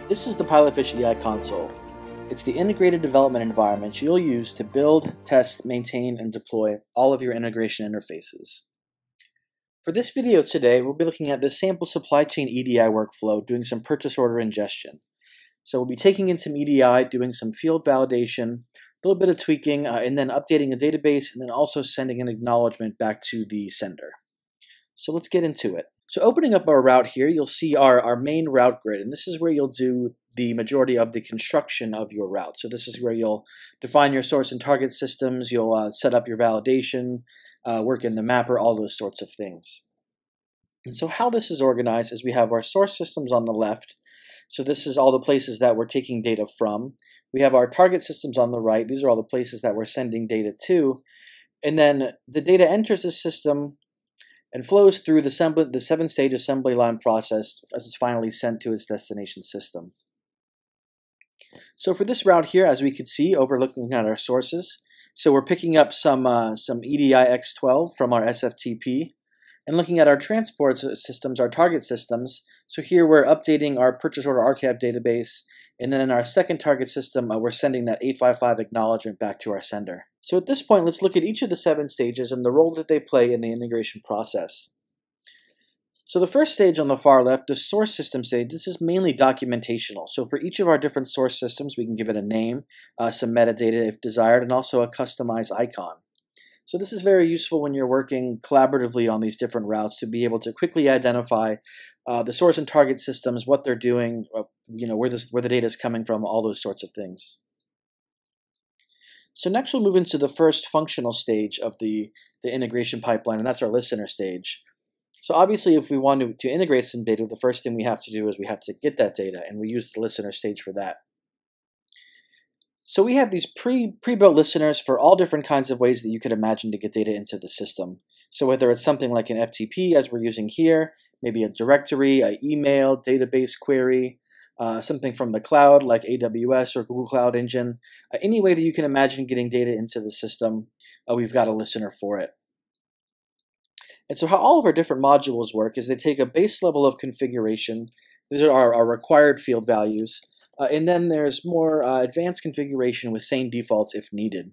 This is the PilotFish-Health console. It's the integrated development environment you'll use to build, test, maintain, and deploy all of your integration interfaces. For this video today, we'll be looking at the sample supply chain EDI workflow, doing some purchase order ingestion. So we'll be taking in some EDI, doing some field validation, a little bit of tweaking, and then updating a database, and then also sending an acknowledgement back to the sender. So let's get into it. So opening up our route here, you'll see our main route grid, and this is where you'll do the majority of the construction of your route. So this is where you'll define your source and target systems, you'll set up your validation, work in the mapper, all those sorts of things. And so how this is organized is we have our source systems on the left. So this is all the places that we're taking data from. We have our target systems on the right. These are all the places that we're sending data to. And then the data enters the system and flows through the 7-stage assembly line process as it's finally sent to its destination system. So for this route here, as we can see, overlooking at our sources, so we're picking up some EDI X12 from our SFTP, and looking at our transport systems, our target systems. So here we're updating our purchase order archive database, and then in our second target system, we're sending that 855 acknowledgement back to our sender. So at this point, let's look at each of the 7 stages and the role that they play in the integration process. So the first stage on the far left, the source system stage, this is mainly documentational. So for each of our different source systems, we can give it a name, some metadata if desired, and also a customized icon. So this is very useful when you're working collaboratively on these different routes to be able to quickly identify the source and target systems, what they're doing, where the data is coming from, all those sorts of things. So next we'll move into the first functional stage of the integration pipeline, and that's our listener stage. So obviously if we want to integrate some data, the first thing we have to do is we have to get that data, and we use the listener stage for that. So we have these pre-built listeners for all different kinds of ways that you could imagine to get data into the system. So whether it's something like an FTP as we're using here, maybe a directory, an email, database query, something from the cloud like AWS or Google Cloud Engine, any way that you can imagine getting data into the system, we've got a listener for it. And so how all of our different modules work is they take a base level of configuration. These are our required field values. And then there's more advanced configuration with sane defaults if needed.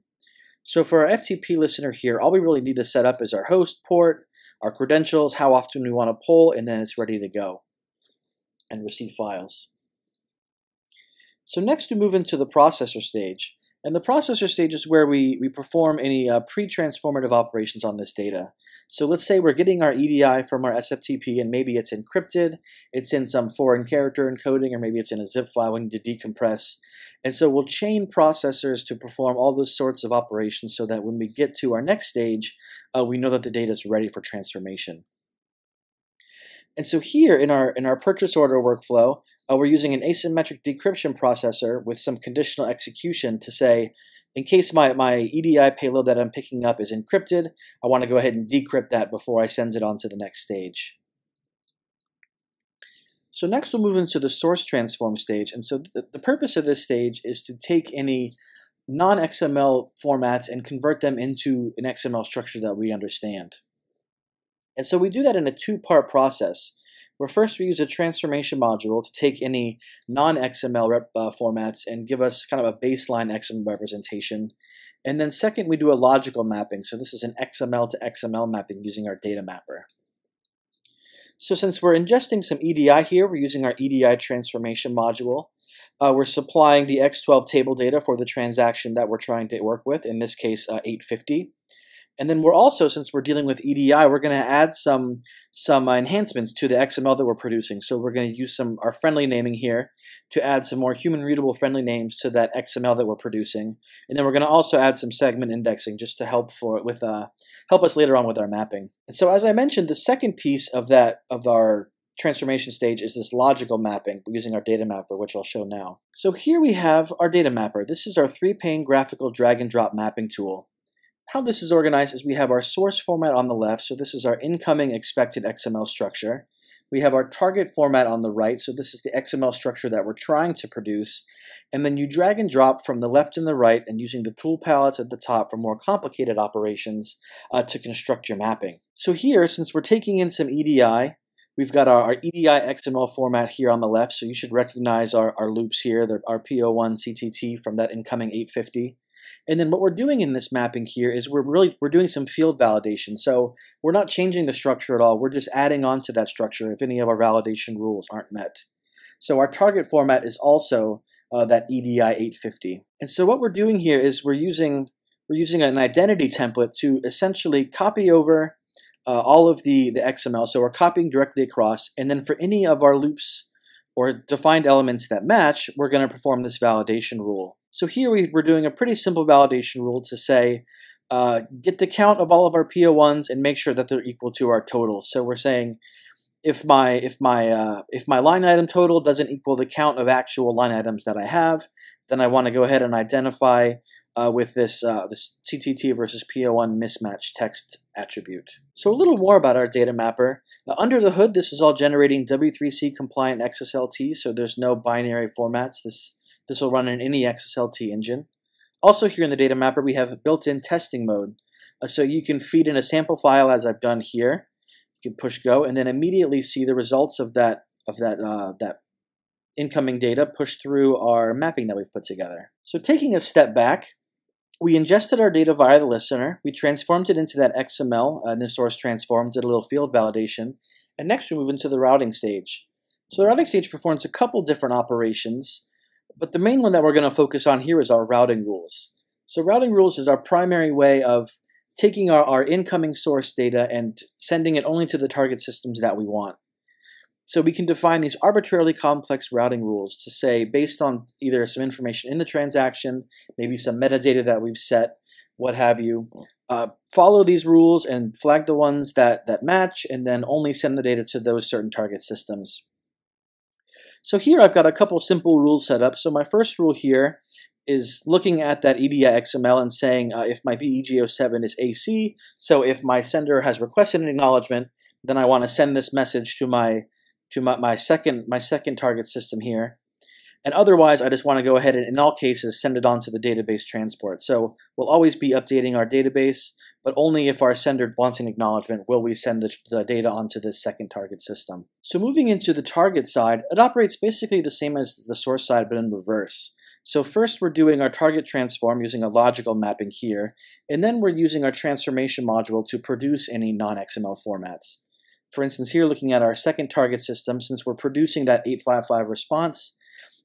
So for our FTP listener here, all we really need to set up is our host port, our credentials, how often we want to pull, and then it's ready to go and receive files. So next we move into the processor stage. And the processor stage is where we perform any pre-transformative operations on this data. So let's say we're getting our EDI from our SFTP and maybe it's encrypted, it's in some foreign character encoding, or maybe it's in a zip file we need to decompress. And so we'll chain processors to perform all those sorts of operations so that when we get to our next stage, we know that the data is ready for transformation. And so here in our purchase order workflow, we're using an asymmetric decryption processor with some conditional execution to say, in case my EDI payload that I'm picking up is encrypted, I want to go ahead and decrypt that before I send it on to the next stage. So next we'll move into the source transform stage. And so the purpose of this stage is to take any non-XML formats and convert them into an XML structure that we understand. And so we do that in a 2-part process, where first we use a transformation module to take any non-XML formats and give us kind of a baseline XML representation. And then second, we do a logical mapping. So this is an XML to XML mapping using our Datamapper. So since we're ingesting some EDI here, we're using our EDI transformation module. We're supplying the X12 table data for the transaction that we're trying to work with, in this case 850. And then we're also, since we're dealing with EDI, we're going to add some enhancements to the XML that we're producing. So we're going to use our friendly naming here to add some more human readable friendly names to that XML that we're producing. And then we're going to also add some segment indexing just to help us later on with our mapping. And so as I mentioned, the second piece of our transformation stage is this logical mapping using our Datamapper, which I'll show now. So here we have our Datamapper. This is our 3-pane graphical drag and drop mapping tool. How this is organized is we have our source format on the left, so this is our incoming expected XML structure. We have our target format on the right, so this is the XML structure that we're trying to produce. And then you drag and drop from the left and the right, and using the tool palettes at the top for more complicated operations to construct your mapping. So here, since we're taking in some EDI, We've got our EDI XML format here on the left, so you should recognize our loops here, our P01 CTT from that incoming 850. And then what we're doing in this mapping here is we're doing some field validation. So we're not changing the structure at all. We're just adding on to that structure if any of our validation rules aren't met. So our target format is also that EDI 850. And so what we're doing here is we're using an identity template to essentially copy over all of the XML. So we're copying directly across, and then for any of our loops or defined elements that match, we're going to perform this validation rule. So here we're doing a pretty simple validation rule to say, get the count of all of our PO1s and make sure that they're equal to our total. So we're saying if my line item total doesn't equal the count of actual line items that I have, then I want to go ahead and identify with this CTT versus PO1 mismatch text attribute. So a little more about our Datamapper. Under the hood, this is all generating W3C compliant XSLT, so there's no binary formats. This will run in any XSLT engine. Also here in the Datamapper, we have built-in testing mode. So you can feed in a sample file as I've done here. You can push go and then immediately see the results of that incoming data pushed through our mapping that we've put together. So taking a step back, we ingested our data via the listener, we transformed it into that XML in the source transform, did a little field validation, and next we move into the routing stage. So the routing stage performs a couple different operations, but the main one that we're going to focus on here is our routing rules. So routing rules is our primary way of taking our incoming source data and sending it only to the target systems that we want. So we can define these arbitrarily complex routing rules to say, based on either some information in the transaction, maybe some metadata that we've set, what have you, follow these rules and flag the ones that match, and then only send the data to those certain target systems. So here I've got a couple simple rules set up. So my first rule here is looking at that EDI XML and saying if my BEG07 is AC, so if my sender has requested an acknowledgement, then I want to send this message to my second target system here. And otherwise, I just want to go ahead and, in all cases, send it on to the database transport. So we'll always be updating our database, but only if our sender wants an acknowledgement will we send the data onto this second target system. So moving into the target side, it operates basically the same as the source side, but in reverse. So first we're doing our target transform using a logical mapping here, and then we're using our transformation module to produce any non-XML formats. For instance, here looking at our second target system, since we're producing that 855 response,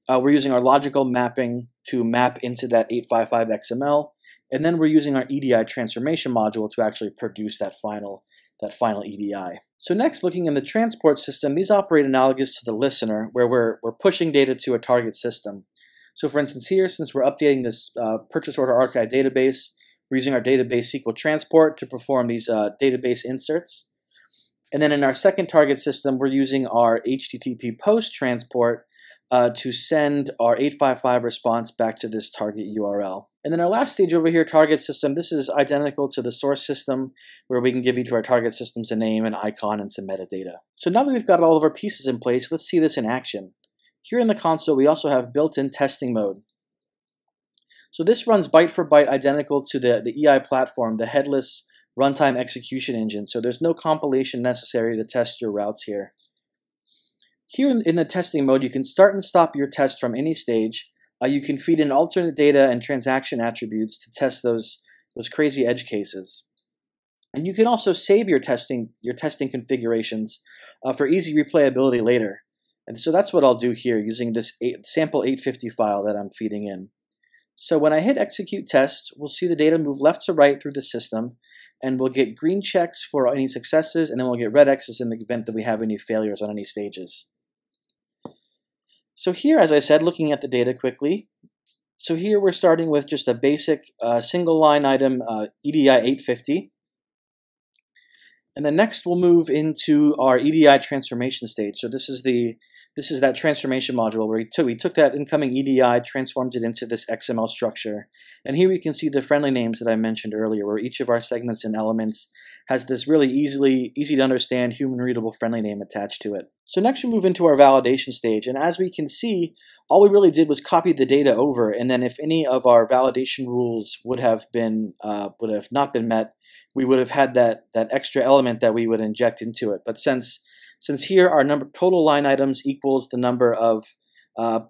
we're using our logical mapping to map into that 855 XML, and then we're using our EDI transformation module to actually produce that final EDI. So next, looking in the transport system, these operate analogous to the listener, where we're pushing data to a target system. So for instance here, since we're updating this purchase order archive database, we're using our database SQL transport to perform these database inserts. And then in our second target system, we're using our HTTP post transport to send our 855 response back to this target URL. And then our last stage over here, target system, this is identical to the source system, where we can give each of our target systems a name, an icon, and some metadata. So now that we've got all of our pieces in place, let's see this in action. Here in the console, we also have built-in testing mode. So this runs byte for byte identical to the EI platform, the headless runtime execution engine, so there's no compilation necessary to test your routes here. Here in the testing mode, you can start and stop your test from any stage. You can feed in alternate data and transaction attributes to test those crazy edge cases. And you can also save your testing configurations for easy replayability later. And so that's what I'll do here using this sample 850 file that I'm feeding in. So when I hit execute test, we'll see the data move left to right through the system, and we'll get green checks for any successes, and then we'll get red X's in the event that we have any failures on any stages. So here, as I said, looking at the data quickly, so here we're starting with just a basic single line item EDI 850. And then next we'll move into our EDI transformation stage. So this is that transformation module where we took that incoming EDI, transformed it into this XML structure. And here we can see the friendly names that I mentioned earlier, where each of our segments and elements has this really easy to understand, human readable friendly name attached to it. So next we move into our validation stage. And as we can see, all we really did was copy the data over. And then if any of our validation rules would have not been met, we would have had that extra element that we would inject into it. But since Since here our number total line items equals the number of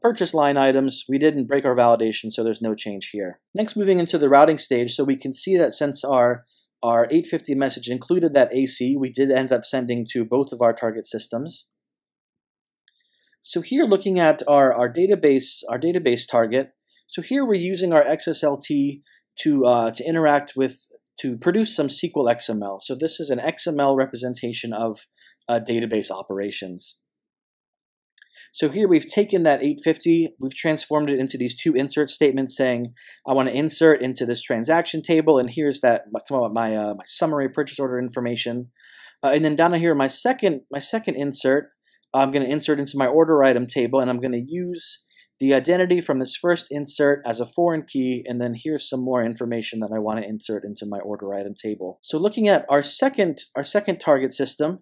purchase line items, we didn't break our validation, so there's no change here. Next, moving into the routing stage, so we can see that since our 850 message included that AC, we did end up sending to both of our target systems. So here, looking at our database target, so here we're using our XSLT to interact with, to produce some SQL XML. So this is an XML representation of database operations. So here we've taken that 850, we've transformed it into these two insert statements saying, I want to insert into this transaction table, and here's that my summary purchase order information. And then down here, my second insert, I'm going to insert into my order item table, and I'm going to use the identity from this first insert as a foreign key, and then here's some more information that I want to insert into my order item table. So looking at our second target system,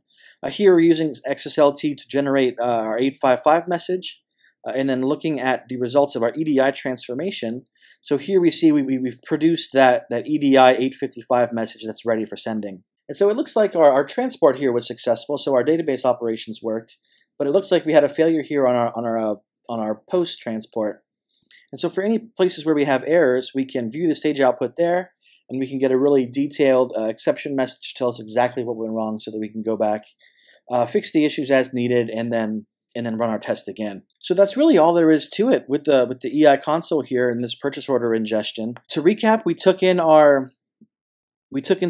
here we're using XSLT to generate our 855 message, and then looking at the results of our EDI transformation. So here we see we've produced that EDI 855 message that's ready for sending. And so it looks like our transport here was successful, so our database operations worked, but it looks like we had a failure here on our post transport. And so for any places where we have errors, we can view the stage output there, and we can get a really detailed exception message to tell us exactly what went wrong so that we can go back, fix the issues as needed, and then run our test again. So that's really all there is to it with the eiConsole here in this purchase order ingestion. To recap, we took in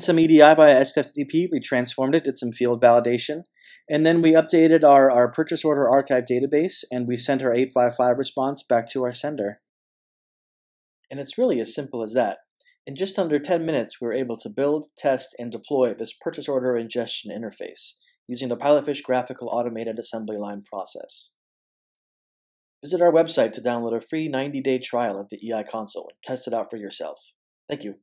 some EDI via SNIP, we transformed it, did some field validation, and then we updated our purchase order archive database, and we sent our 855 response back to our sender. And it's really as simple as that. In just under 10 minutes, we were able to build, test, and deploy this purchase order ingestion interface using the PilotFish graphical automated assembly line process. Visit our website to download a free 90-day trial of the eiConsole and test it out for yourself. Thank you.